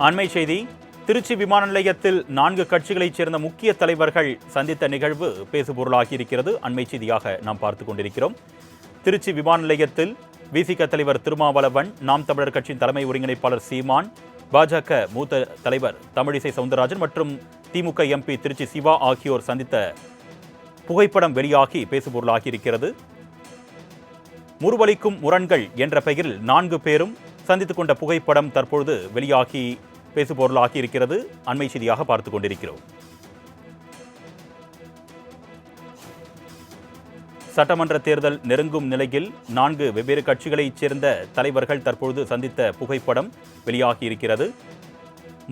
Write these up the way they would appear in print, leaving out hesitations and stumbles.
அண்மை செய்தி. திருச்சி விமான நிலையத்தில் 4 கட்சிகளைச் சேர்ந்த முக்கிய தலைவர்கள் சந்தித்த நிகழ்வு பேசுபொருளாகி இருக்கிறது. அண்மை செய்தியாக நாம் பார்த்துக் கொண்டிருக்கிறோம். திருச்சி விமான நிலையத்தில் விசிக தலைவர் திருமாவளவன், நாம் தமிழர் கட்சியின் தலைமை ஒருங்கிணைப்பாளர் சீமான், பாஜக மூத்த தலைவர் தமிழிசை சவுந்தரராஜன் மற்றும் திமுக எம்பி திருச்சி சிவா ஆகியோர் சந்தித்த புகைப்படம் வெளியாகி பேசுபொருளாகி இருக்கிறது. முறுவலிக்கும் முரண்கள் என்ற பெயரில் 4 பேரும் சந்தித்துக் கொண்ட புகைப்படம் தற்பொழுது வெளியாகி பேசுபொருளாகி இருக்கிறது. அண்மை செய்தியாக பார்த்துக் கொண்டிருக்கிறோம். சட்டமன்ற தேர்தல் நெருங்கும் நிலையில் 4 வெவ்வேறு கட்சிகளைச் சேர்ந்த தலைவர்கள் தற்பொழுது சந்தித்த புகைப்படம் வெளியாகி இருக்கிறது.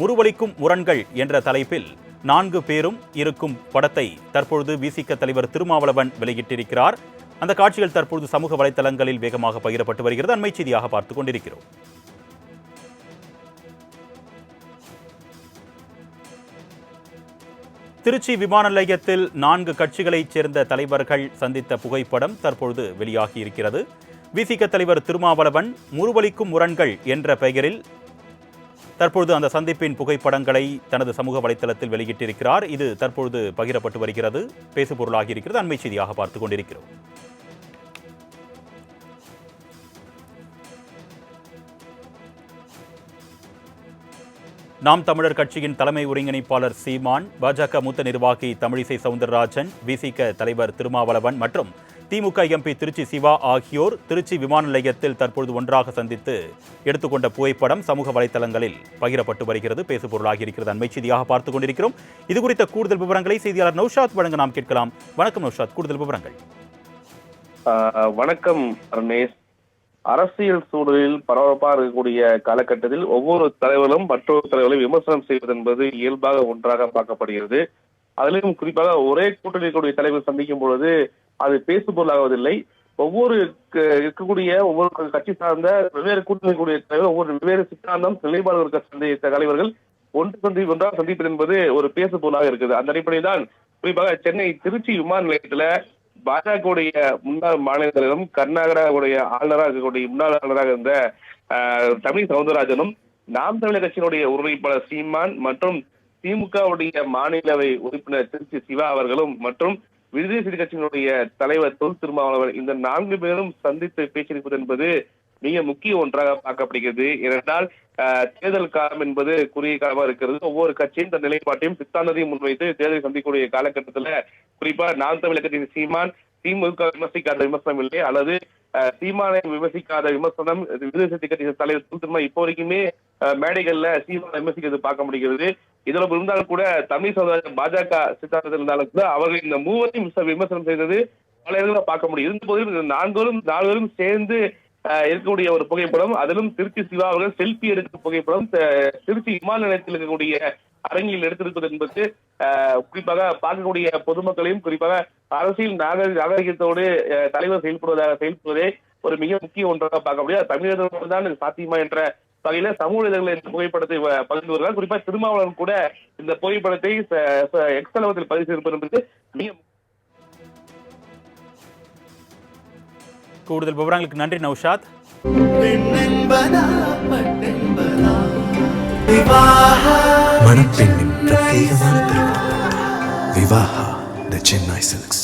முறுவலிக்கும் முரண்கள் என்ற தலைப்பில் 4 பேரும் இருக்கும் படத்தை தற்பொழுது விசிக தலைவர் திருமாவளவன் வெளியிட்டிருக்கிறார். அந்த காட்சிகள் தற்பொழுது சமூக வலைதளங்களில் வேகமாக பகிரப்பட்டு வருகிறது. அண்மை செய்தியாக பார்த்துக் கொண்டிருக்கிறோம். திருச்சி விமான நிலையத்தில் 4 கட்சிகளைச் சேர்ந்த தலைவர்கள் சந்தித்த புகைப்படம் தற்பொழுது வெளியாகி இருக்கிறது. விசிக தலைவர் திருமாவளவன் முறுவலிக்கும் முரண்கள் என்ற பெயரில் தற்பொழுது அந்த சந்திப்பின் புகைப்படங்களை தனது சமூக வலைதளத்தில் வெளியிட்டிருக்கிறார். இது தற்பொழுது பகிரப்பட்டு வருகிறது, பேசுபொருளாகி இருக்கிறது. அண்மை செய்தியாக பார்த்துக் கொண்டிருக்கிறோம். நாம் தமிழர் கட்சியின் தலைமை ஒருங்கிணைப்பாளர் சீமான், பாஜக மூத்த நிர்வாகி தமிழிசை சவுந்தரராஜன், விசிக தலைவர் திருமாவளவன் மற்றும் திமுக எம்பி திருச்சி சிவா ஆகியோர் திருச்சி விமான நிலையத்தில் தற்பொழுது ஒன்றாக சந்தித்து எடுத்துக்கொண்ட புகைப்படம் சமூக வலைதளங்களில் பகிரப்பட்டு வருகிறது, பேசுபொருளாகி இருக்கிறது. அண்மை செய்தியாக பார்த்துக் கொண்டிருக்கிறோம். இது குறித்த கூடுதல் விவரங்களை செய்தியாளர் நௌஷாத் வழங்க நாம் கேட்கலாம். வணக்கம் நௌஷாத், கூடுதல் விவரங்கள். வணக்கம் ரமேஷ். அரசியல் சூழலில் பரபரப்பாக இருக்கக்கூடிய காலகட்டத்தில் ஒவ்வொரு தலைவர்களும் மற்றொரு தலைவர்களை விமர்சனம் செய்வது என்பது இயல்பாக ஒன்றாக பார்க்கப்படுகிறது. அதிலும் குறிப்பாக ஒரே கூட்டணி இருக்கக்கூடிய தலைவர் சந்திக்கும் பொழுது அது பேசுபொருளாகுவதில்லை. ஒவ்வொரு கட்சி சார்ந்த வெவ்வேறு கூட்டணி கூடிய தலைவர் ஒவ்வொரு வெவ்வேறு சித்தாந்தம் நிலைப்பாடுகள் இருக்க தலைவர்கள் ஒன்றாக சந்திப்பது என்பது ஒரு பேசுபொருளாக இருக்குது. அந்த அடிப்படையில் தான் குறிப்பாக சென்னை திருச்சி விமான நிலையத்துல பாஜகவுடைய முன்னாள் மாநில தலைவரும் கர்நாடகாவுடைய ஆளுநராக இருக்கக்கூடிய முன்னாள் ஆளுநராக இருந்த தமிழ் சவுந்தரராஜனும், நாம் தமிழர் கட்சியினுடைய ஒருங்கிணைப்பாளர் சீமான் மற்றும் திமுகவுடைய மாநிலவை உறுப்பினர் திருச்சி சிவா அவர்களும் மற்றும் விடுதலை சிறுத்தை கட்சியினுடைய தலைவர் தொல் திருமாவளவன், இந்த 4 பேரும் சந்தித்து பேச்சிருப்பது என்பது மிக முக்கிய ஒன்றாக பார்க்கப்படுகிறது. ஏனென்றால் தேர்தல் காலம் என்பது குறுகிய காலமாக இருக்கிறது. ஒவ்வொரு கட்சியும் தன் நிலைப்பாட்டையும் சித்தாந்தத்தையும் முன்வைத்து தேர்தலை சந்திக்கக்கூடிய காலகட்டத்துல குறிப்பா நாம் தமிழர் கட்சியின் சீமான் திமுக விமர்சிக்காத விமர்சனம் இல்லை, அல்லது சீமானை விமர்சிக்காத விமர்சனம் விடுதலை சிறுத்தை கட்சியின் தலைவர் தொல் திருமா இப்போ வரைக்குமே மேடைகள்ல சீமானை விமர்சிக்கிறது பார்க்க முடிகிறது. இதுல இருந்தாலும் கூட தமிழ் சமுதாய பாஜக சித்தாந்தத்தில் இருந்தாலும் கூட அவர்கள் இந்த மூவரையும் விமர்சனம் செய்தது பல இடங்களில் பார்க்க முடியும். இருந்த போதிலும் 4 பேரும் சேர்ந்து இருக்கக்கூடிய ஒரு புகைப்படம், அதிலும் திருச்சி சிவா அவர்கள் செல்ஃபி எடுக்கிற புகைப்படம் திருச்சி விமான நிலையத்தில் இருக்கக்கூடிய அரங்கில் எடுத்திருப்பது என்பது குறிப்பாக பார்க்கக்கூடிய பொதுமக்களையும் குறிப்பாக அரசியல் நாகரிகத்தோடு தலைவர் செயல்படுவதே ஒரு மிக முக்கிய ஒன்றாக பார்க்க முடியாது. தமிழர்கள் தான் சாத்தியமா என்ற வகையில சமூக இதழ்களில் இந்த புகைப்படத்தை பகிர்ந்து வருகிறார். குறிப்பாக திருமாவளவன் கூட இந்த புகைப்படத்தை எக்ஸ் தளத்தில் பதிவு செய்திருப்பது என்பது மிக கூடுதல் விவரங்களுக்கு நன்றி நௌஷாத். மணப்பெண்ணின் பிரத்யேகமான திருமணம் விவாஹா தி சென்னை சில்க்ஸ்.